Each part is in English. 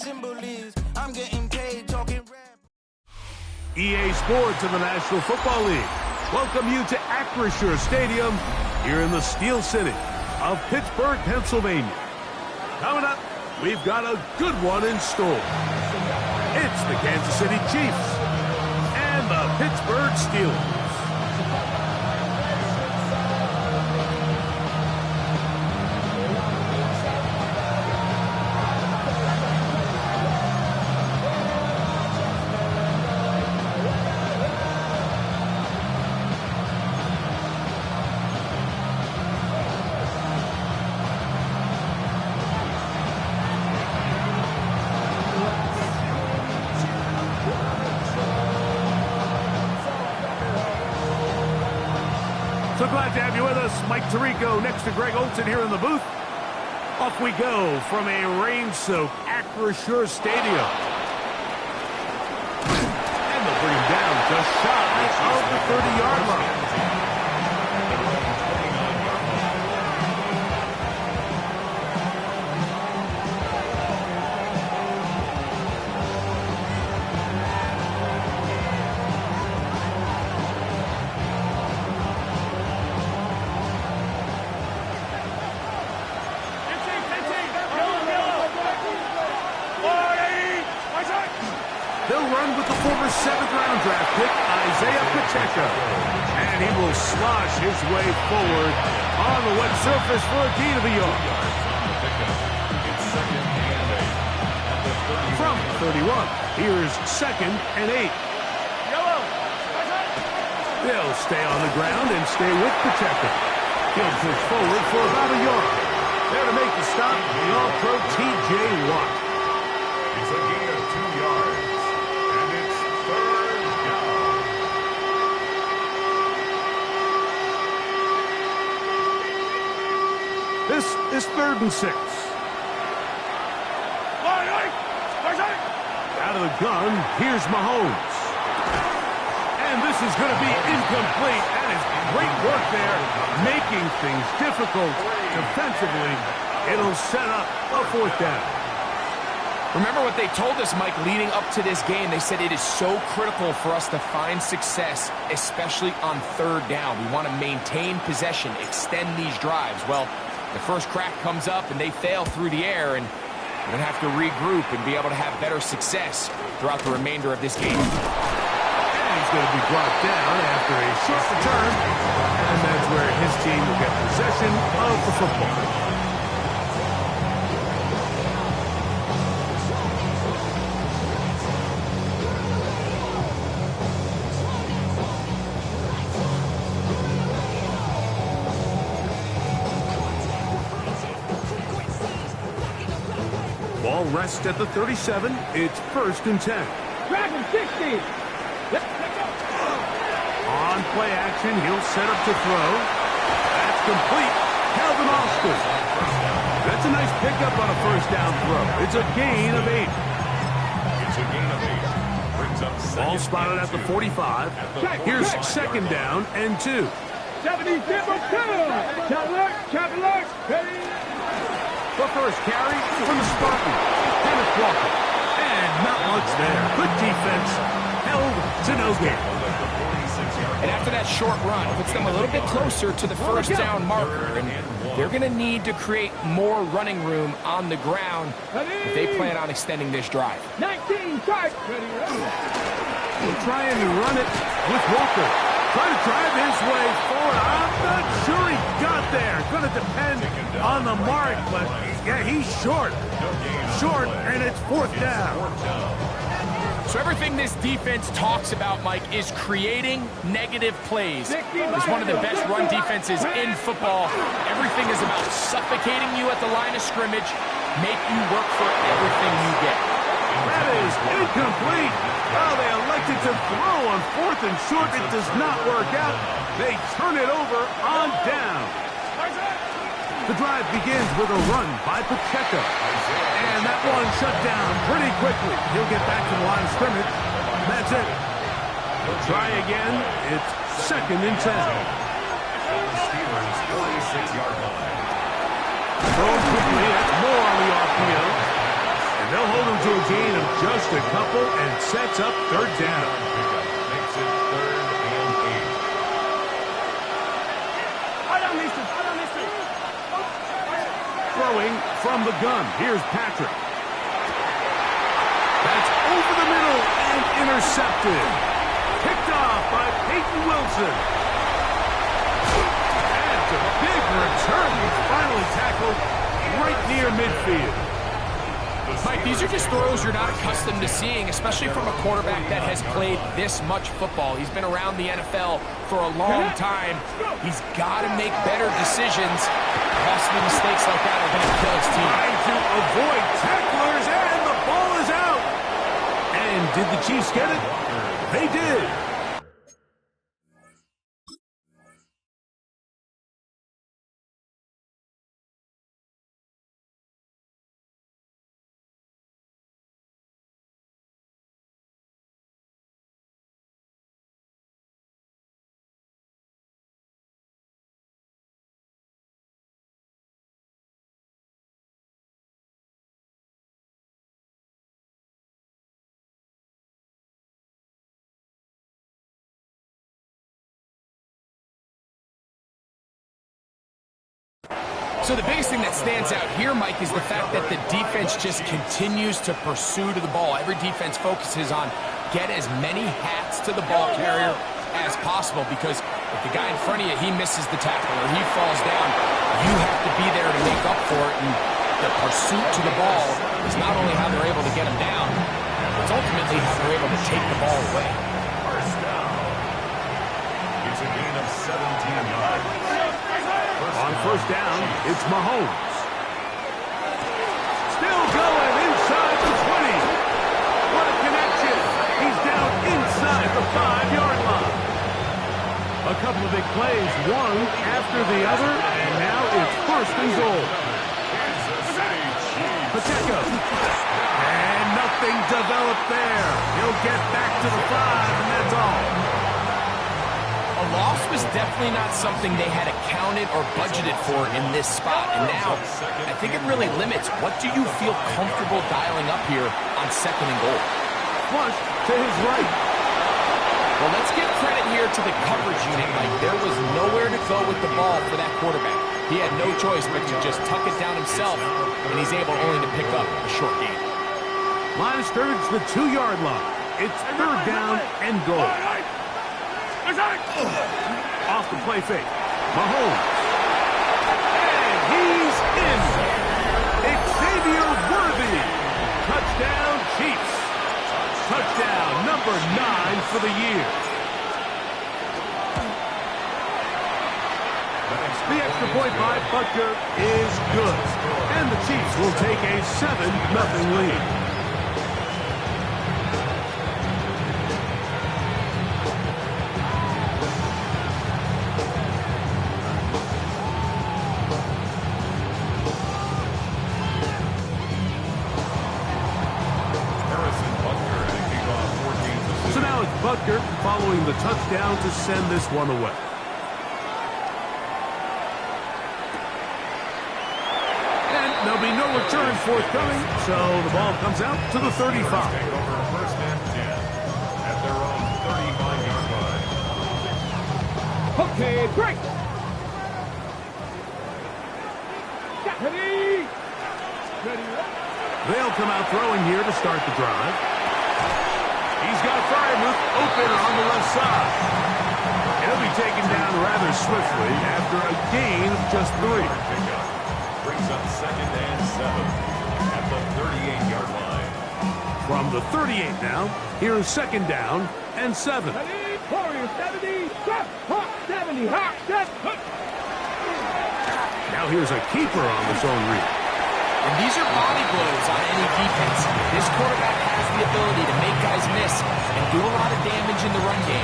symbol is. I'm getting paid talking rap. EA Sports in the National Football League welcome you to Acrisure Stadium here in the Steel City of Pittsburgh, Pennsylvania. Coming up, we've got a good one in store. It's the Kansas City Chiefs and the Pittsburgh Steelers. So glad to have you with us. Mike Tirico next to Greg Olsen here in the booth. Off we go from a rain-soaked Acrisure Stadium. And they'll bring him down just shy of the 30-yard line. They'll run with the former 7th-round draft pick, Isaiah Pacheco. And he will slosh his way forward on the wet surface for a gain of a yard. From 31, here's 2nd and 8. They'll stay on the ground and stay with Pacheco. He'll push forward for about a yard. There to make the stop, the All-Pro T.J. Watt. It's a gain of 2 yards. This is 3rd and 6. Out of the gun, here's Mahomes. And this is going to be incomplete. That is great work there, making things difficult defensively. It'll set up a 4th down. Remember what they told us, Mike, leading up to this game. They said it is so critical for us to find success, especially on 3rd down. We want to maintain possession, extend these drives. Well, the first crack comes up, and they fail through the air, and we're going to have to regroup and be able to have better success throughout the remainder of this game. And he's going to be brought down after a short return, and that's where his team will get possession of the football. Ball rests at the 37. It's 1st and 10. Dragon 60. On play action, he'll set up to throw. That's complete. Calvin Austin. That's a nice pickup on a 1st down throw. It's a gain of 8. It's a gain of 8. Brings up Ball spotted at the 45. Here's 2nd down and 2. 70 double kill. Cadillac, ready. The first carry from the Spartan, Kenneth Walker. And not much there. Good defense. Held to no gain. And after that short run, puts them a little bit closer to the 1st down marker. And they're going to need to create more running room on the ground if they plan on extending this drive. 19, strike. We'll try and run it with Walker. Trying to drive his way forward. I'm not sure he got there. Going to depend on the mark, but yeah, he's short. Short, and it's 4th down. So everything this defense talks about, Mike, is creating negative plays. It's one of the best run defenses in football. Everything is about suffocating you at the line of scrimmage, make you work for everything you get. That is incomplete. Oh, they elected to throw on 4th and short. It does not work out. They turn it over on down. The drive begins with a run by Pacheco. And that one shut down pretty quickly. He'll get back to the line of scrimmage. That's it. They'll try again. It's 2nd and 10. Steelers 46-yard line. Throw quickly. That's more on the RPO. And they'll hold him to a gain of just a couple and sets up third down. Pickup makes it 3rd and 8. Throwing from the gun. Here's Patrick. That's over the middle and intercepted. Picked off by Peyton Wilson. That's a big return. He's finally tackled right near midfield. Mike, these are just throws you're not accustomed to seeing, especially from a quarterback that has played this much football. He's been around the NFL for a long time. He's got to make better decisions. Costly mistakes like that are going to kill his team. Trying to avoid tacklers, and the ball is out. And did the Chiefs get it? They did. So the biggest thing that stands out here, Mike, is the fact that the defense just continues to pursue to the ball. Every defense focuses on get as many hats to the ball carrier as possible, because if the guy in front of you, he misses the tackle or he falls down, you have to be there to make up for it. And the pursuit to the ball is not only how they're able to get him down, it's ultimately how they're able to take the ball away. First down. It's a gain of 17 yards. On first down, it's Mahomes. Still going inside the 20. What a connection. He's down inside the 5-yard line. A couple of big plays, one after the other, and now it's first and goal. Pacheco. And nothing developed there. He'll get back to the 5, and that's all. A loss was definitely not something they had accounted or budgeted for in this spot. And now, I think it really limits what do you feel comfortable dialing up here on second and goal. Flush to his right. Well, let's give credit here to the coverage unit, Mike. There was nowhere to go with the ball for that quarterback. He had no choice but to just tuck it down himself, and he's able only to pick up a short gain. Line of scrimmage, the 2-yard line. It's third down and goal. Off the play fake. Mahomes. And he's in. Xavier Worthy. Touchdown, Chiefs. Touchdown number 9 for the year. The extra point by Butker is good. And the Chiefs will take a 7-0 lead. Butker following the touchdown to send this one away. And there'll be no return forthcoming, so the ball comes out to the 35. Take over first and 10 at their own 35-yard line. Okay, break. Ready. Ready. They'll come out throwing here to start the drive. He's got Freiermuth open on the left side. He'll be taken down rather swiftly after a gain of just 3. Pickup brings up 2nd and 7 at the 38-yard line. From the 38 now, here is 2nd down and 7. Ready. Warrior 70. Step. Hawk 70. Hawk. Step. Now here's a keeper on the zone read. And these are body blows on any defense. This quarterback has the ability to make guys miss and do a lot of damage in the run game.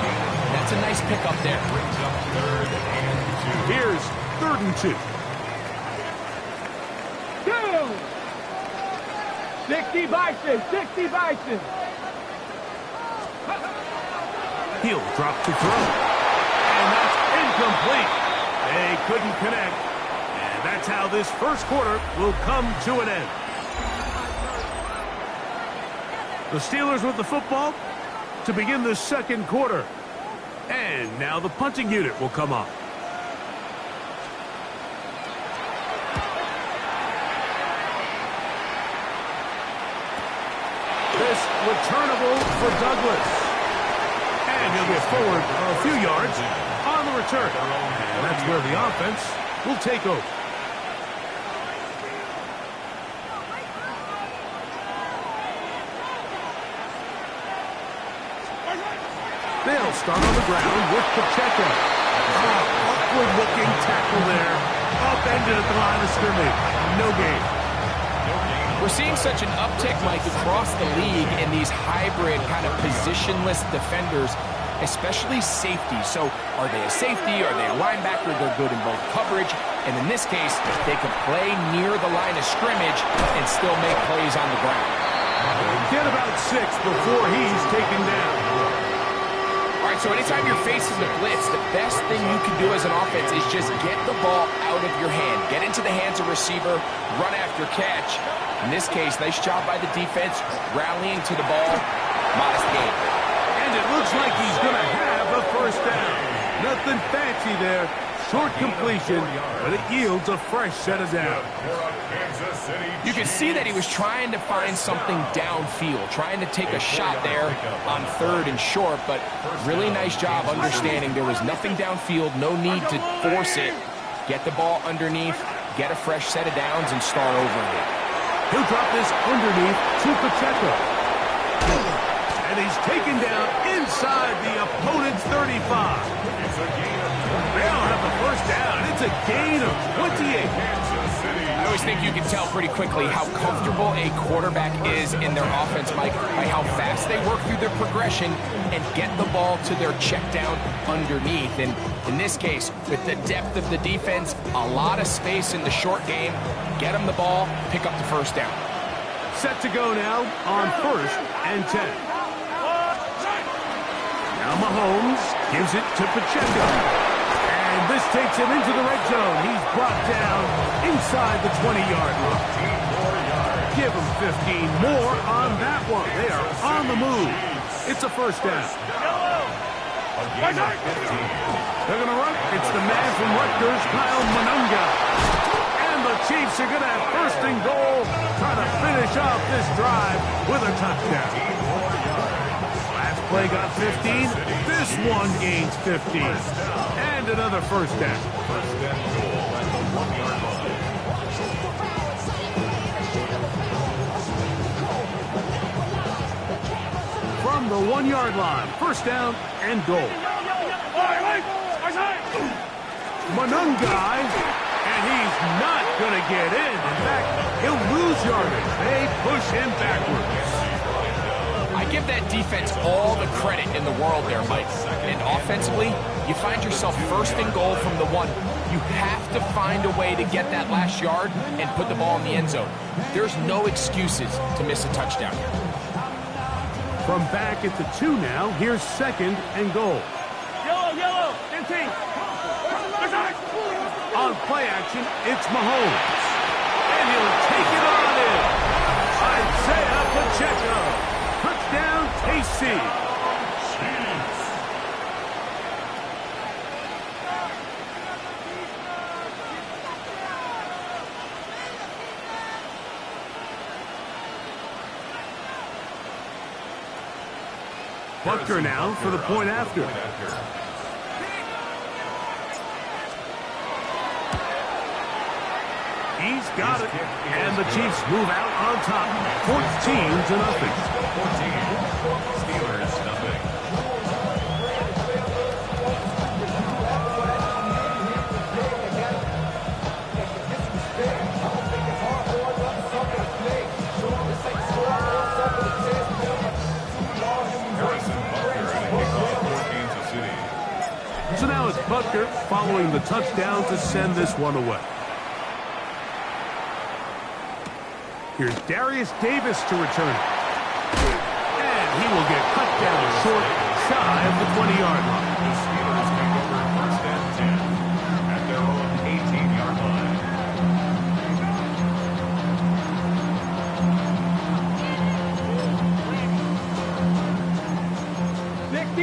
That's a nice pickup there. Brings up 3rd and 2. Here's 3rd and 2. Go. 60 Bison. 60 Bison. He'll drop to throw. And that's incomplete. They couldn't connect. And that's how this first quarter will come to an end. The Steelers with the football to begin the second quarter. And now the punting unit will come up. This returnable for Douglas. And he'll get forward a few yards on the return. And that's where the offense will take over. They'll start on the ground with Pacheco. Awkward-looking tackle there. Upended at the line of scrimmage. No gain. We're seeing such an uptick, Mike, across the league in these hybrid kind of positionless defenders, especially safety. So are they a safety? Are they a linebacker? They're good in both coverage. And in this case, they can play near the line of scrimmage and still make plays on the ground. Get about 6 before he's taken down. All right, so anytime you're facing the blitz, the best thing you can do as an offense is just get the ball out of your hand. Get into the hands of receiver, run after catch. In this case, nice job by the defense, rallying to the ball. Modest gain. And it looks like he's going to have a first down. Nothing fancy there. Short completion, but it yields a fresh set of downs. You can see that he was trying to find something downfield, trying to take a shot there on 3rd and short, but really nice job understanding there was nothing downfield, no need to force it. Get the ball underneath, get a fresh set of downs, and start over again. He'll drop this underneath to Pacheco. And he's taken down inside the opponent's 35. They'll have the first down. It's a gain of 28. I always think you can tell pretty quickly how comfortable a quarterback is in their offense, Mike, by how fast they work through their progression and get the ball to their check down underneath. And in this case, with the depth of the defense, a lot of space in the short game, get them the ball, pick up the first down. Set to go now on 1st and 10. Now Mahomes gives it to Pacheco. And this takes him into the red zone. He's brought down inside the 20-yard line. Give him 15 more on that one. They are on the move. It's a first down. They're going to run. It's the man from Rutgers, Kyle Monunga. And the Chiefs are going to have first and goal, trying to finish off this drive with a touchdown. Last play got 15. This one gains 15. And another first down. First and goal at the 1-yard line. From the 1-yard line, first down and goal. Monungai, and he's not going to get in. In fact, he'll lose yardage. They push him backwards. I give that defense all the credit in the world there, Mike. And offensively, you find yourself first and goal from the 1. You have to find a way to get that last yard and put the ball in the end zone. There's no excuses to miss a touchdown. From back at the 2 now, here's second and goal. Yellow, 15. On play action, it's Mahomes. And he'll take it on in. Isaiah Pacheco. Touchdown, KC. Butker now for the point after. He's got it. And the Chiefs move out on top. 14-0. 14. Steelers, nothing. So now it's Butker following the touchdown to send this one away. Here's Darius Davis to return it. And he will get cut down short, shy of the 20-yard line. The Steelers take over first and 10 at their own 18-yard line.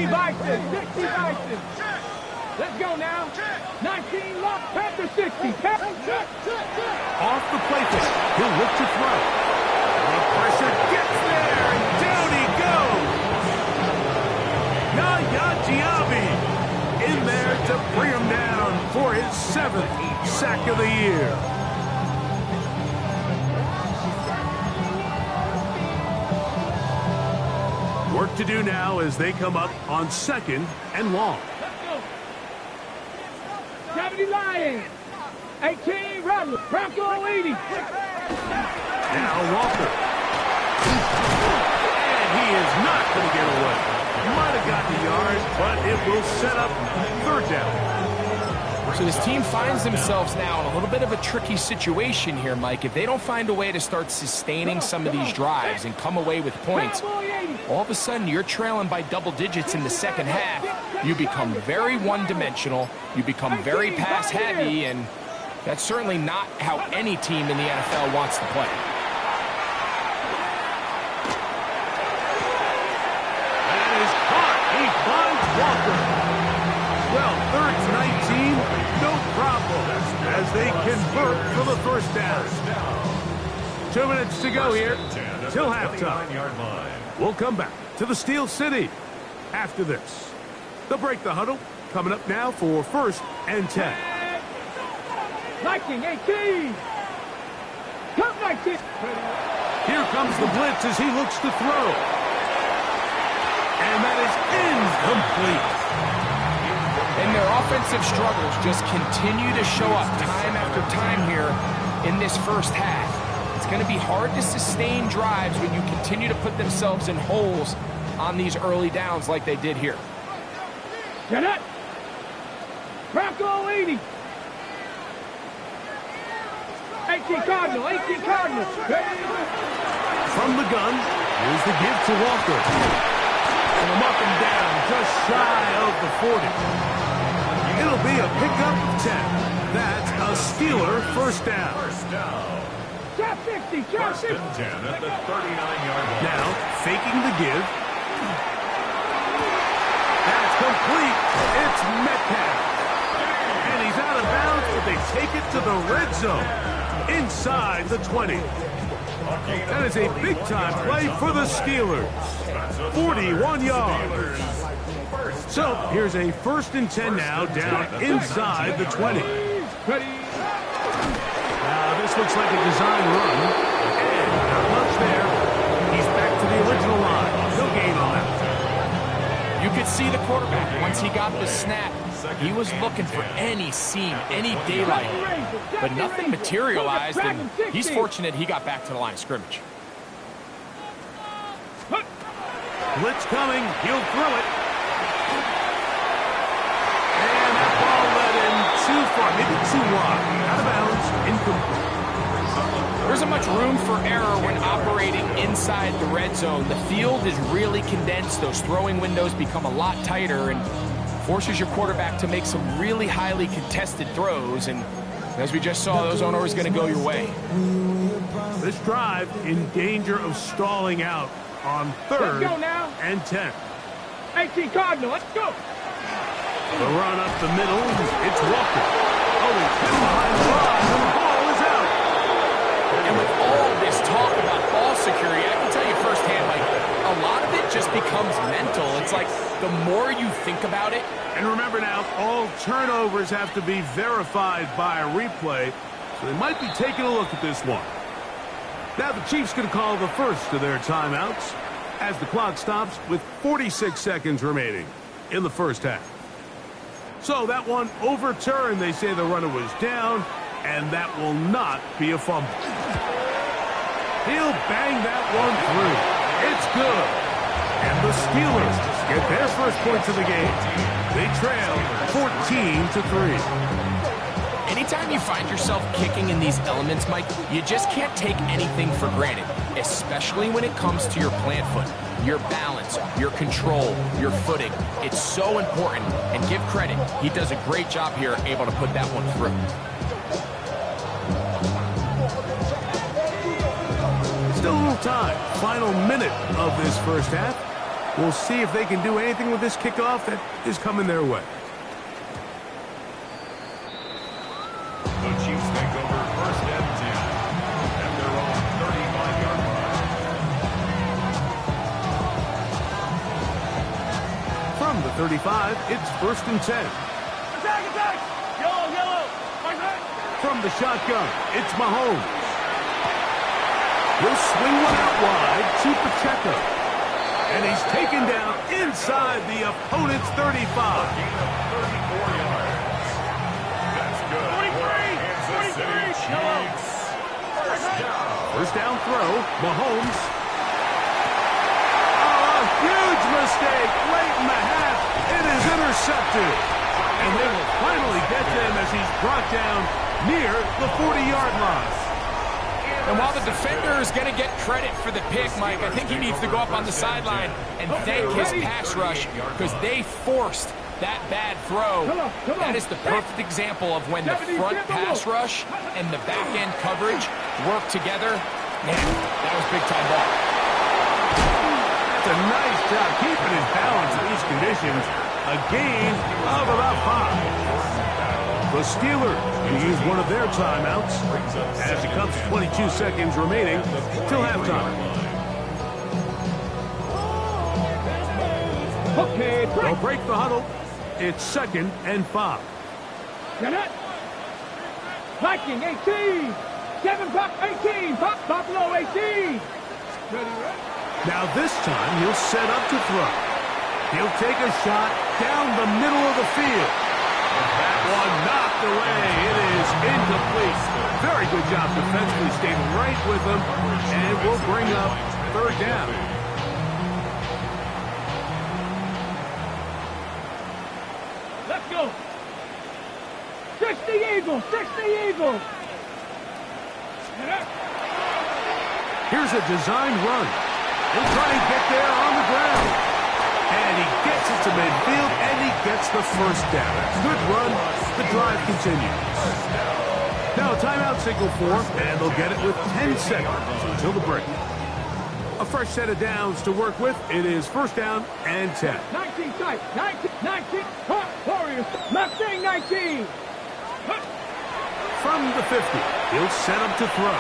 60 Bison. 60 Bison. Let's go now. 19 lock. Panther 60. Off the play fake. He'll look to throw. The pressure gets there, and down he goes. Yaya Diaby in there to bring him down for his 7th sack of the year. Work to do now as they come up on 2nd and long. Let's go. 70 Lions. 18 Rattler. Bronco 80. Now Walker. And he is not going to get away. Might have gotten the yards, but it will set up 3rd down. So this team finds themselves now in a little bit of a tricky situation here, Mike. If they don't find a way to start sustaining some of these drives and come away with points, all of a sudden you're trailing by double digits in the second half. You become very one-dimensional. You become very pass-heavy, and that's certainly not how any team in the NFL wants to play. That is caught. He finds Walker. Well, 3rd and 19, no problem as they convert for the 1st down. 2 minutes to go here till halftime. We'll come back to the Steel City after this. They'll break the huddle. Coming up now for 1st and 10. Viking 18. Come Viking. Here comes the blitz as he looks to throw. And that is incomplete. And their offensive struggles just continue to show up time after time here in this first half. It's going to be hard to sustain drives when you continue to put themselves in holes on these early downs like they did here. Get it. Bronco 80. 18 Cardinal. 18 Cardinal. From the gun, here's the give to Walker. And up and down, just shy of the 40. It'll be a pickup of 10. That's a Steeler 1st down. Chop 60. Chop 60. 10 at the 39-yard line. Now, faking the give. That's complete. It's Metcalf. And he's out of bounds, but they take it to the red zone. Inside the 20. That is a big-time play for the Steelers. 41 yards. So, here's a 1st and 10 now, down inside the 20. This looks like a design run. And not much there. He's back to the original line. No gain on that. You could see the quarterback, once he got the snap, he was looking for any seam, any daylight, but nothing materialized, and he's fortunate he got back to the line of scrimmage. Blitz coming. He'll throw it. And that ball led him too far, maybe too wide. Out of bounds, incomplete. There isn't much room for error when operating inside the red zone. The field is really condensed. Those throwing windows become a lot tighter and forces your quarterback to make some really highly contested throws. And as we just saw, those aren't always going to go your way. This drive in danger of stalling out on 3rd Let's go now. and 10. 18 Cardinal. Let's go. The run up the middle. It's Walker. Oh, he's hit behind the line. And the ball is out. And with all this talk about ball security, I can tell you firsthand, like, a lot of it just becomes mental. It's like the more you think about it. And remember now, all turnovers have to be verified by a replay, so they might be taking a look at this one. Now the Chiefs going to call the first of their timeouts as the clock stops with 46 seconds remaining in the first half. So that one overturned. They say the runner was down, and that will not be a fumble. He'll bang that one through. It's good. And the Steelers get their first points of the game. They trail 14-3. Anytime you find yourself kicking in these elements, Mike, you just can't take anything for granted, especially when it comes to your plant foot, your balance, your control, your footing. It's so important, and give credit. He does a great job here, able to put that one through. Still a little time. Final minute of this first half. We'll see if they can do anything with this kickoff that is coming their way. The Chiefs take over first and 10 at their own 35-yard line. From the 35, it's first and 10. Attack, attack! Yellow, yellow! From the shotgun, it's Mahomes. He'll swing one out wide to Pacheco. And he's taken down inside the opponent's 35. Gain of 34 yards. That's good. 43, 43, Chiefs. First down throw, Mahomes. Oh, a huge mistake late in the half. It is intercepted. And they will finally get him as he's brought down near the 40-yard line. And while the defender is going to get credit for the pick, Mike, I think he needs to go up on the sideline and thank his pass rush because they forced that bad throw. That is the perfect example of when the front pass rush and the back-end coverage work together. Man, that was big-time ball. That's a nice job keeping his balance in these conditions. A gain of about 5. The Steelers use one of their timeouts as it comes to 22 seconds remaining till halftime. Okay, They'll break the huddle. It's 2nd and 5. Get it? Viking 18. 7 Buck 18. Buffalo 18. Ready? Now this time he'll set up to throw. He'll take a shot down the middle of the field. That one knocked away. It is incomplete. Very good job defensively, stayed right with them, and will bring up 3rd down. Let's go. 60 Eagles. 60 Eagles. Here's a designed run. He'll try and get there on the ground. And he gets it to midfield, and he gets the first down. Good run. The drive continues. Now a timeout signal for, and they'll get it with 10 seconds until the break. A fresh set of downs to work with. It is 1st down and 10. 19 tight. 19. Warriors. Mustang 19. From the 50, he'll set up to throw.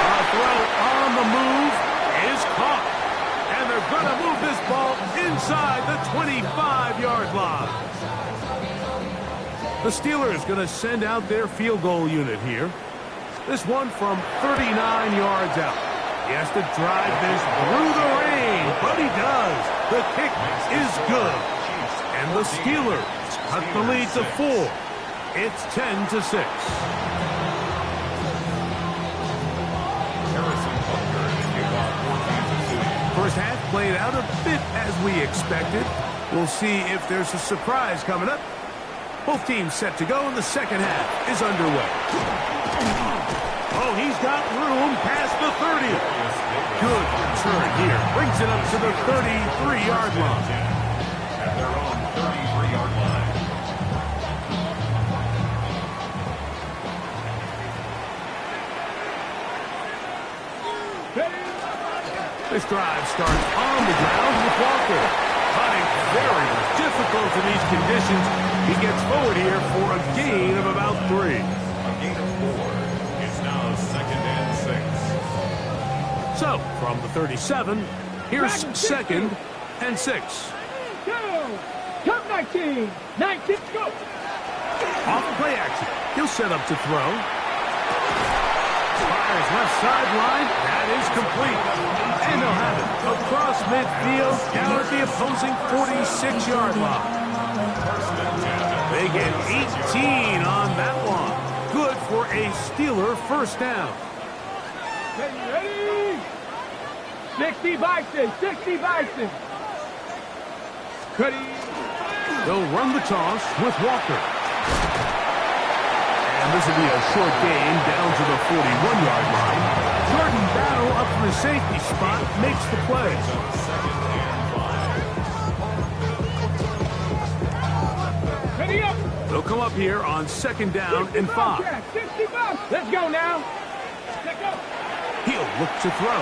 A throw on the move is caught. And they're going to move this ball inside the 25-yard line. The Steelers going to send out their field goal unit here. This one from 39 yards out. He has to drive this through the rain, but he does. The kick is good. And the Steelers cut the lead to 4. It's 10-6. First half played out a bit as we expected. We'll see if there's a surprise coming up. Both teams set to go, and the second half is underway. Oh, he's got room past the 30. Good return here. Brings it up to the 33-yard line. At their own 33-yard line. This drive starts on the ground with Walker. Putting very difficult in these conditions. He gets forward here for a gain of about 3. A gain of 4. It's now 2nd and 6. So, from the 37, here's 2nd and 6. Go. Come 19. 19. Go. Off the play action. He'll set up to throw. Fires left sideline. That is complete. And they'll have it across midfield down at the opposing 46-yard line. They get 18 on that one. Good for a Steeler first down. Ready? 60 Bison. 60 Bison. Ready? They'll run the toss with Walker. And this will be a short gain down to the 41-yard line. Jordan Battle up from the safety spot makes the play. Ready up. They'll come up here on 2nd down and 5. 60 bucks. Let's go now. Let's go. He'll look to throw.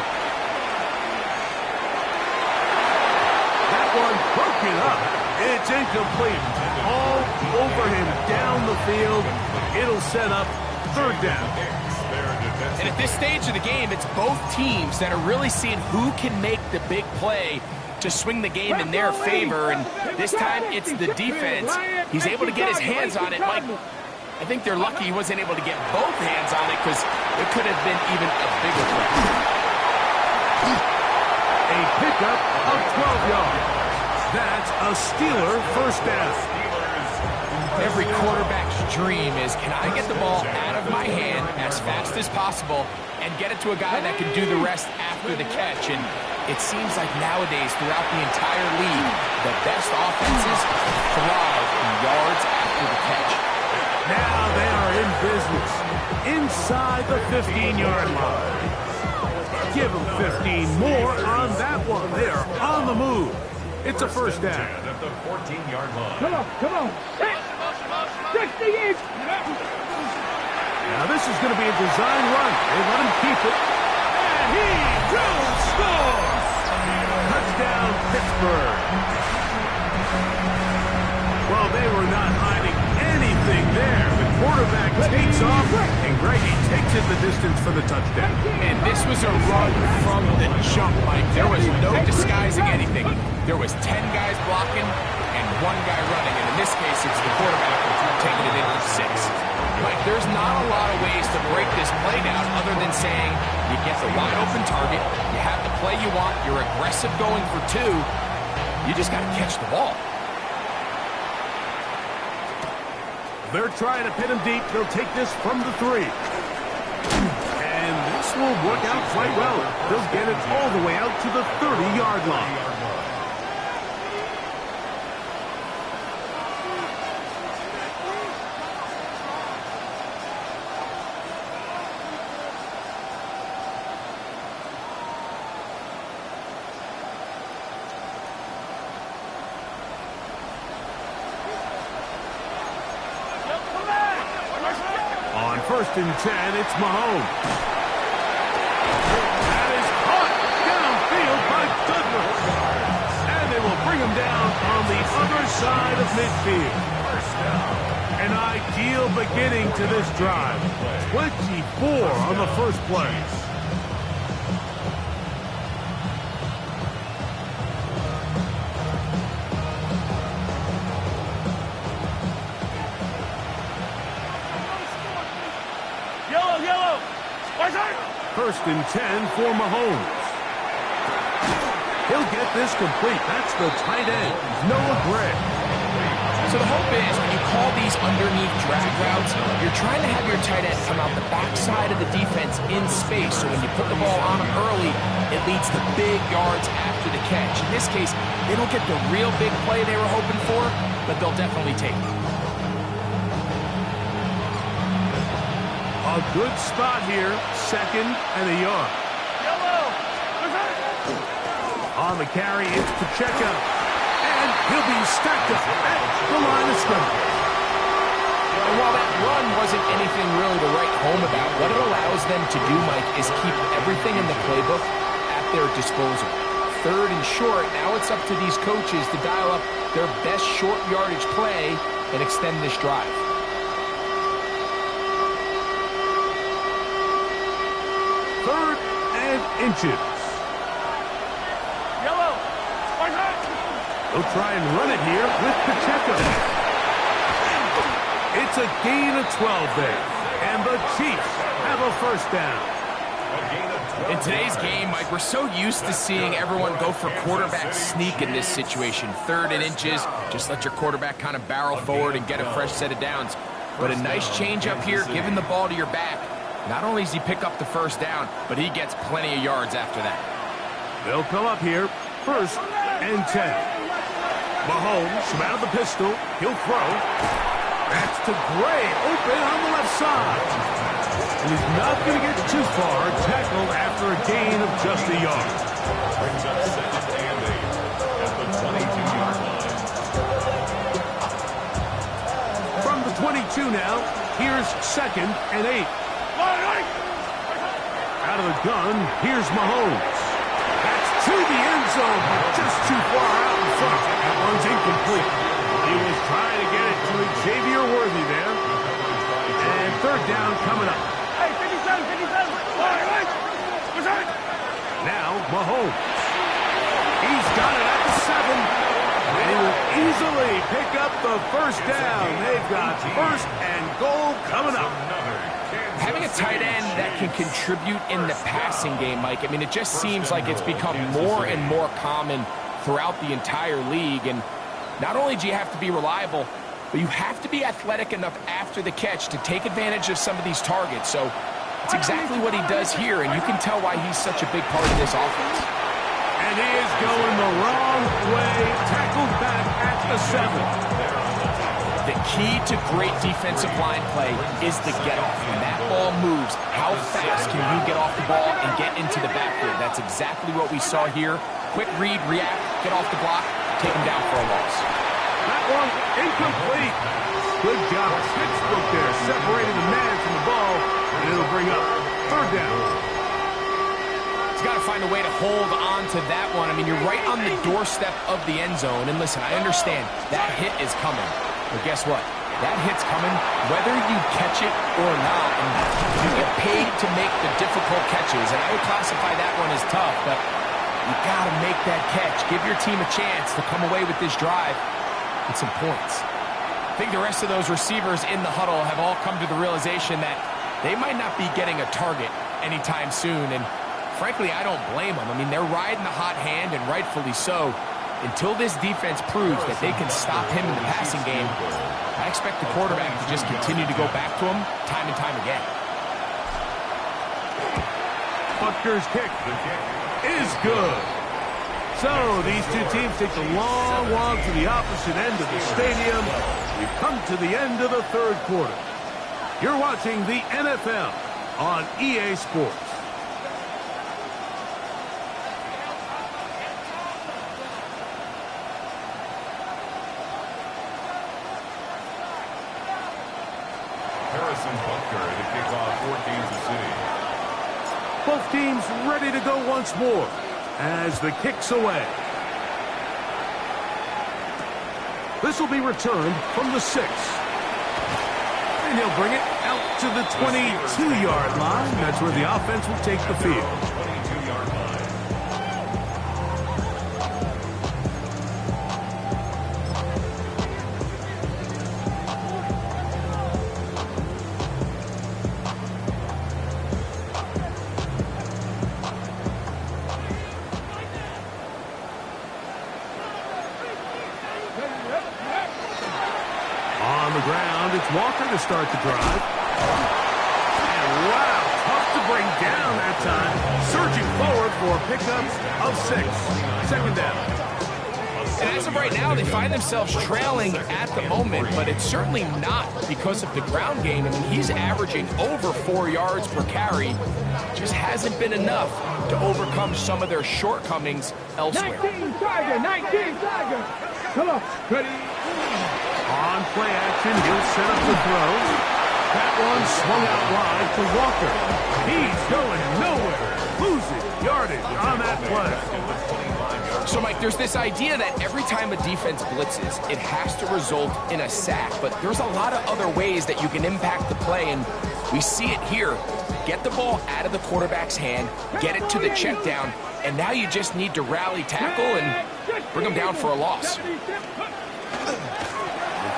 one broken up. It's incomplete. All over him down the field. It'll set up third down. And at this stage of the game, it's both teams that are really seeing who can make the big play to swing the game in their favor. And this time, it's the defense. He's able to get his hands on it. Mike, I think they're lucky he wasn't able to get both hands on it because it could have been even a bigger threat. A pickup of 12 yards. That's a Steeler first down. Every quarterback's dream is, can I get the ball out of my hand as fast as possible and get it to a guy that can do the rest after the catch? And it seems like nowadays, throughout the entire league, the best offenses thrive in yards after the catch. Now they are in business inside the 15-yard line. Give them 15 more on that one. They are on the move. It's a first down. At the 14-yard line. Come on. 60 inch. Now this is going to be a design run. They let him keep it. And he will score. Touchdown, Pittsburgh. Well, they were not hiding anything there. The quarterback takes off, and Greggy takes it the distance for the touchdown. And this was a run from the jump, Mike. There was no disguising anything. There was 10 guys blocking and 1 guy running. And in this case, it's the quarterback taking it in for 6. Mike, there's not a lot of ways to break this play down other than saying you get the wide open target, you have the play you want, you're aggressive going for 2, you just got to catch the ball. They're trying to pin him deep. They'll take this from the 3. And this will work out quite well. They'll get it all the way out to the 30-yard line. First and 10, it's Mahomes. That is caught downfield by Douglas. And they will bring him down on the other side of midfield. An ideal beginning to this drive. 24 on the first play. First and 10 for Mahomes. He'll get this complete. That's the tight end, Noah Gray. So the hope is when you call these underneath drag routes, you're trying to have your tight end come out the backside of the defense in space. So when you put the ball on him early, it leads to big yards after the catch. In this case, they don't get the real big play they were hoping for, but they'll definitely take it. A good spot here, 2nd and a yard. On the carry, it's Pacheco. And he'll be stacked up at the line of scrimmage. And while that run wasn't anything really to write home about, what it allows them to do, Mike, is keep everything in the playbook at their disposal. 3rd and short, now it's up to these coaches to dial up their best short yardage play and extend this drive. 3rd and inches. They'll try and run it here with Pacheco. It's a gain of 12 there. And the Chiefs have a first down. In today's game, Mike, we're so used to seeing everyone go for quarterback sneak in this situation. 3rd and inches, just let your quarterback kind of barrel forward and get a fresh set of downs. But a nice change up here, giving the ball to your back. Not only does he pick up the first down, but he gets plenty of yards after that. They'll come up here, 1st and 10. Mahomes from out of the pistol. He'll throw. That's to Gray, open on the left side. And he's not going to get too far, tackled after a gain of just a yard. Brings up 2nd and 8 at the 22-yard line. From the 22 now, here's 2nd and 8. Out of the gun, here's Mahomes. That's to the end zone, but just too far out in front. That one's incomplete. He was trying to get it to Xavier Worthy there. And third down coming up. Hey, 57, 57. Now, Mahomes. He's got it at the 7. And he will easily pick up the first down. They've got first and goal coming up. Having a tight end that can contribute in the passing game, Mike, I mean, it just seems like it's become more and more common throughout the entire league. And not only do you have to be reliable, but you have to be athletic enough after the catch to take advantage of some of these targets. So it's exactly what he does here, and you can tell why he's such a big part of this offense. And he is going the wrong way, tackled back at the 7. The key to great defensive line play is the get-off. When that ball moves, how fast can you get off the ball and get into the backfield? That's exactly what we saw here. Quick read, react, get off the block, take him down for a loss. That one incomplete. Good job. Pittsburgh there, separating the man from the ball, and it'll bring up third down. He's got to find a way to hold on to that one. I mean, you're right on the doorstep of the end zone. And listen, I understand that hit is coming. But guess what? That hit's coming whether you catch it or not. And you get paid to make the difficult catches. And I would classify that one as tough, but you got to make that catch. Give your team a chance to come away with this drive with some points. I think the rest of those receivers in the huddle have all come to the realization that they might not be getting a target anytime soon. And frankly, I don't blame them. I mean, they're riding the hot hand, and rightfully so. Until this defense proves that they can stop him in the passing game, I expect the quarterback to just continue to go back to him time and time again. Butker's kick is good. So these two teams take the long walk to the opposite end of the stadium. We've come to the end of the third quarter. You're watching the NFL on EA Sports. Harrison Butker to kick off for Kansas City. Both teams ready to go once more as the kick's away. This will be returned from the 6. And he'll bring it out to the 22-yard line. That's where the offense will take the field. 22-yard line. On the ground, it's Walker to start the drive. And wow, tough to bring down that time. Surging forward for a pickup of 6. Second down. And as of right now, they find themselves trailing at the moment, but it's certainly not because of the ground game. I mean, he's averaging over 4 yards per carry. Just hasn't been enough to overcome some of their shortcomings elsewhere. 19 Tiger, 19 Tiger. Come on, ready? On play action, he'll set up the throw. That one swung out wide to Walker. He's going nowhere. Losing yardage on that play. So, Mike, there's this idea that every time a defense blitzes, it has to result in a sack. But there's a lot of other ways that you can impact the play, and we see it here. Get the ball out of the quarterback's hand, get it to the check down, and now you just need to rally tackle and bring them down for a loss.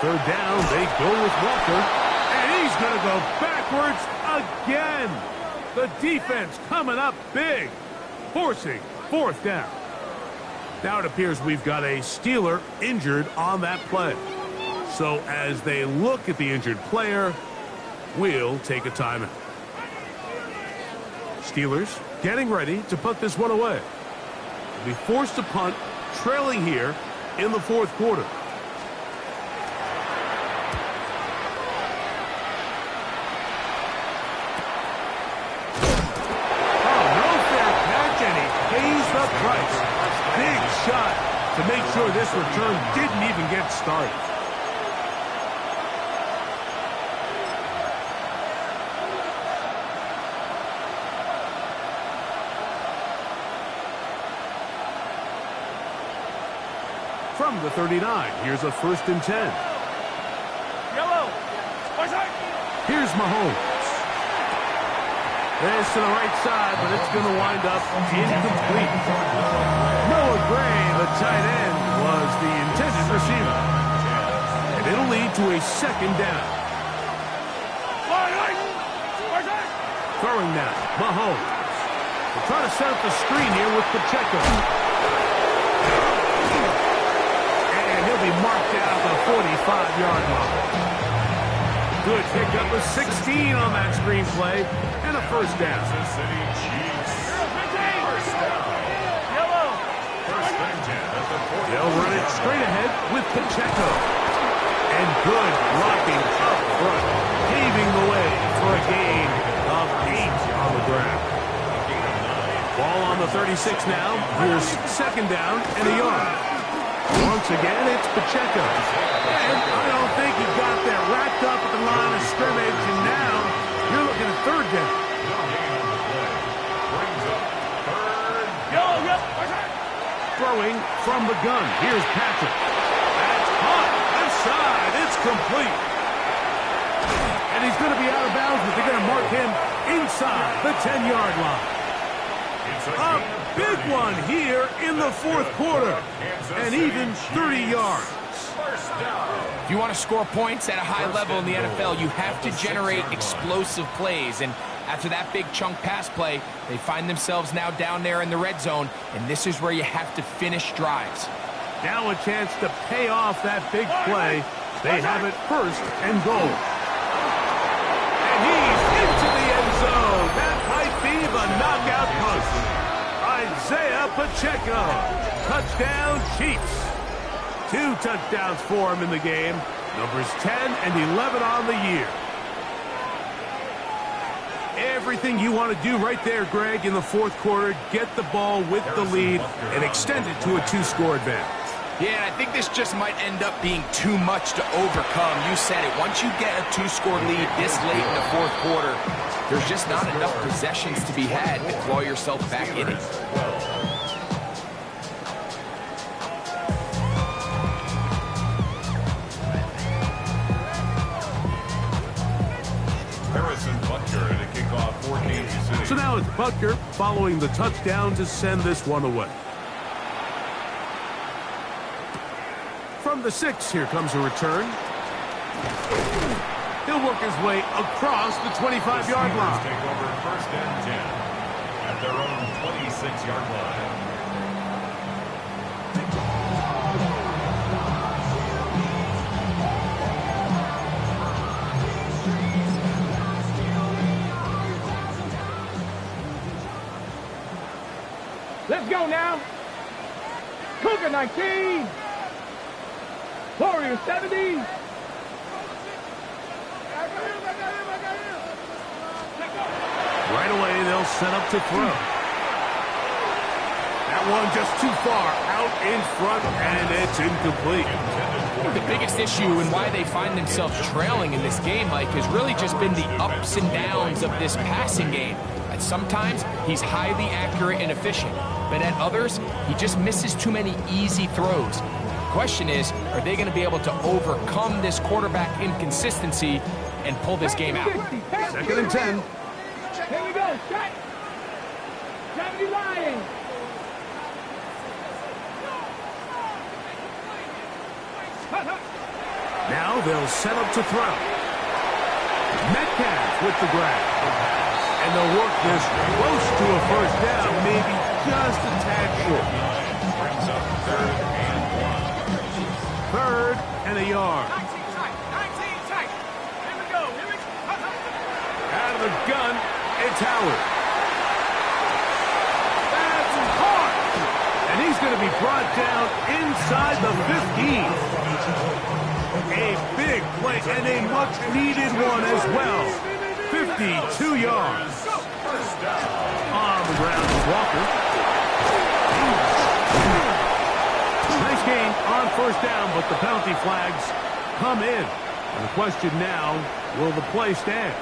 Third down, they go with Walker, and he's going to go backwards again. The defense coming up big, forcing fourth down. Now it appears we've got a Steeler injured on that play. So as they look at the injured player, we'll take a timeout. Steelers getting ready to put this one away. They'll be forced to punt, trailing here in the fourth quarter. Price. Big shot to make sure this return didn't even get started. From the 39, here's a 1st and 10. Yellow. Here's Mahomes. This to the right side, but it's going to wind up incomplete. Noah Gray, the tight end, was the intended receiver. And it'll lead to a 2nd down. Throwing now, Mahomes. They're trying to set up the screen here with Pacheco. And he'll be marked down at the 45-yard line. Good pickup of 16 on that screen play, and a 1st down. Kansas City Chiefs. First down. Yellow. First and 10 at the 40. They'll run it straight ahead with Pacheco. And good blocking up front, paving the way for a gain of 8 on the ground. Ball on the 36 now. Here's 2nd down and a yard. Once again, it's Pacheco. And I don't think he got there. Wrapped up at the line of scrimmage, and now you're looking at 3rd down. No gain on the play. Brings up 3rd. Throwing from the gun. Here's Patrick. That's caught. Left side. It's complete. And he's going to be out of bounds, but they're going to mark him inside the 10-yard line. A big one here in the 4th quarter. And even 30 yards. If you want to score points at a high level in the NFL, you have to generate explosive plays. And after that big chunk pass play, they find themselves now down there in the red zone. And this is where you have to finish drives. Now a chance to pay off that big play. They have it 1st and goal. And he's into the end zone. That might be the knockout punch. Isaiah Pacheco. Touchdown, Chiefs. 2 touchdowns for him in the game. Numbers 10 and 11 on the year. Everything you want to do right there, Greg, in the 4th quarter. Get the ball with the lead and extend it to a 2-score advantage. Yeah, and I think this just might end up being too much to overcome. You said it. Once you get a 2-score lead this late in the 4th quarter, there's just not enough possessions to be had to claw yourself back in it. Harrison Butker to kick off for Kansas City. So now it's Butker following the touchdown to send this one away. From the 6, here comes a return. He'll work his way across the 25-yard line. Take over 1st and 10 at their own 26-yard line. Let's go now. Cougar 19. Warrior 70. Right away, they'll set up to throw. That one just too far out in front, and it's incomplete. The biggest issue and why they find themselves trailing in this game, Mike, has really just been the ups and downs of this passing game. And sometimes he's highly accurate and efficient, but at others, he just misses too many easy throws. The question is, are they going to be able to overcome this quarterback inconsistency and pull this game out? 2nd and 10. Here we go. Shot. 70 Lions. Now they'll set up to throw. Metcalf with the grab. And they'll work this close to a 1st down, maybe just a tad short. Brings up 3rd and 1. 3rd and a yard. 19 tight. Here we go. Out of the gun, it's Howard. That's hard. And he's going to be brought down inside the 15. A big play and a much-needed one as well. 52 yards. On the ground is Walker. Nice gain on 1st down, but the penalty flags come in. And the question now, will the play stand?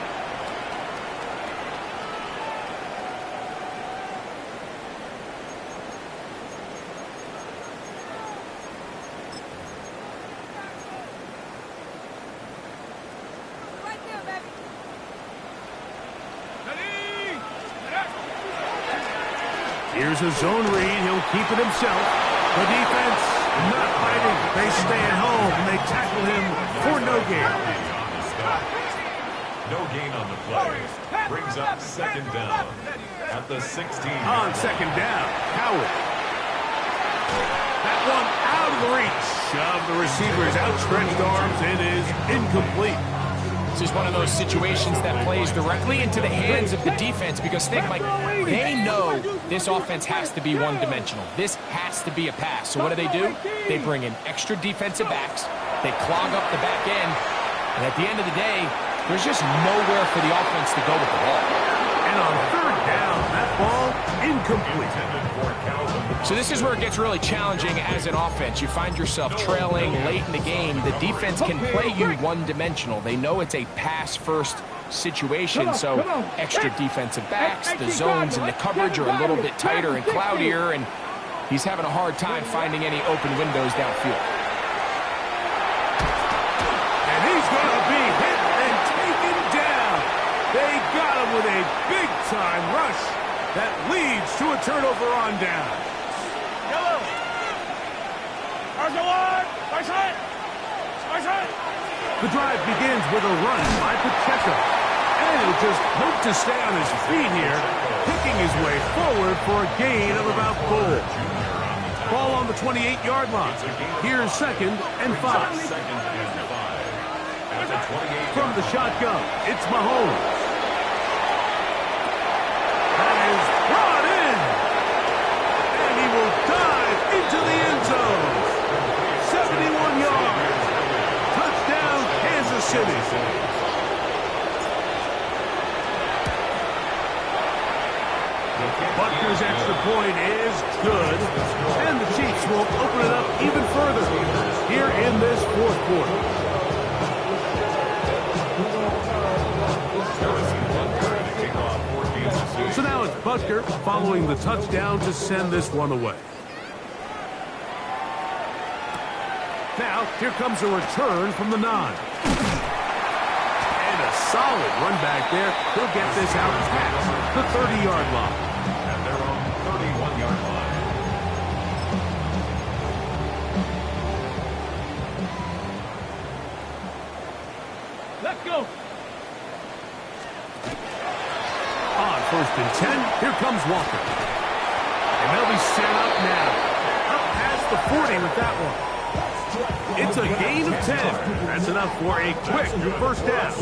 Here's a zone read. He'll keep it himself. The defense not fighting. They stay at home, and they tackle him for no gain. No gain on the play. Brings up second down at the 16. On second down, Howard. That one out of the reach of the receiver's outstretched arms. It is incomplete. This is one of those situations that plays directly into the hands of the defense because think, Mike, they know this offense has to be one-dimensional. This has to be a pass. So what do? They bring in extra defensive backs. They clog up the back end. And at the end of the day, there's just nowhere for the offense to go with the ball. And on third down, that ball incomplete. So this is where it gets really challenging as an offense. You find yourself trailing late in the game. The defense can play you one-dimensional. They know it's a pass-first situation, so extra defensive backs, the zones and the coverage are a little bit tighter and cloudier, and he's having a hard time finding any open windows downfield. And he's going to be hit and taken down. They got him with a big-time rush that leads to a turnover on down. The drive begins with a run by Pacheco. And he'll just hope to stay on his feet here, picking his way forward for a gain of about 4. Ball on the 28-yard line. Here's second and 5. From the shotgun, it's Mahomes. That is brought in. And he will dive into the end zone. 71 yards. Touchdown, Kansas City. Butker's extra point is good. And the Chiefs will open it up even further here in this fourth quarter. So now it's Butker following the touchdown to send this one away. Now, here comes a return from the 9. And a solid run back there. He'll get this out past the 30-yard line. And they're on the 31-yard line. Let's go. On first and 10, here comes Walker. And they'll be set up now. Up past the 40 with that one. It's a gain of 10. That's enough for a quick first down. First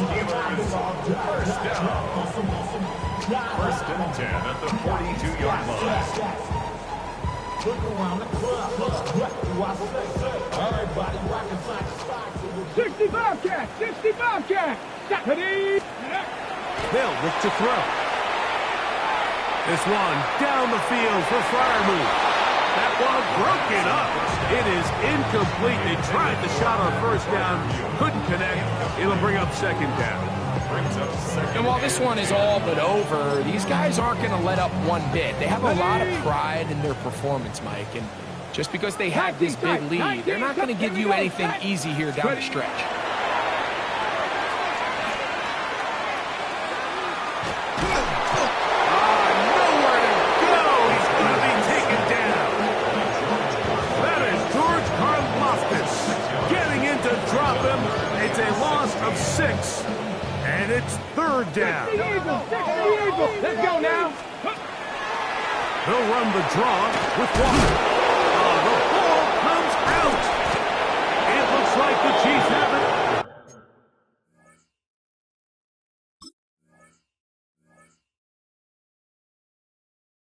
and 10 at the 42-yard line. 65 catch. 65 catch. They'll look to throw. This one down the field for Freiermuth. That one broken up. It is incomplete. They tried the shot on first down. Couldn't connect. It'll bring up second down. And while this one is all but over, these guys aren't going to let up one bit. They have a lot of pride in their performance, Mike. And just because they have this big lead, they're not going to give you anything easy here down the stretch. It's a loss of 6, and it's third down. Let's go now. They'll run the draw with Walker. The ball comes out. It looks like the Chiefs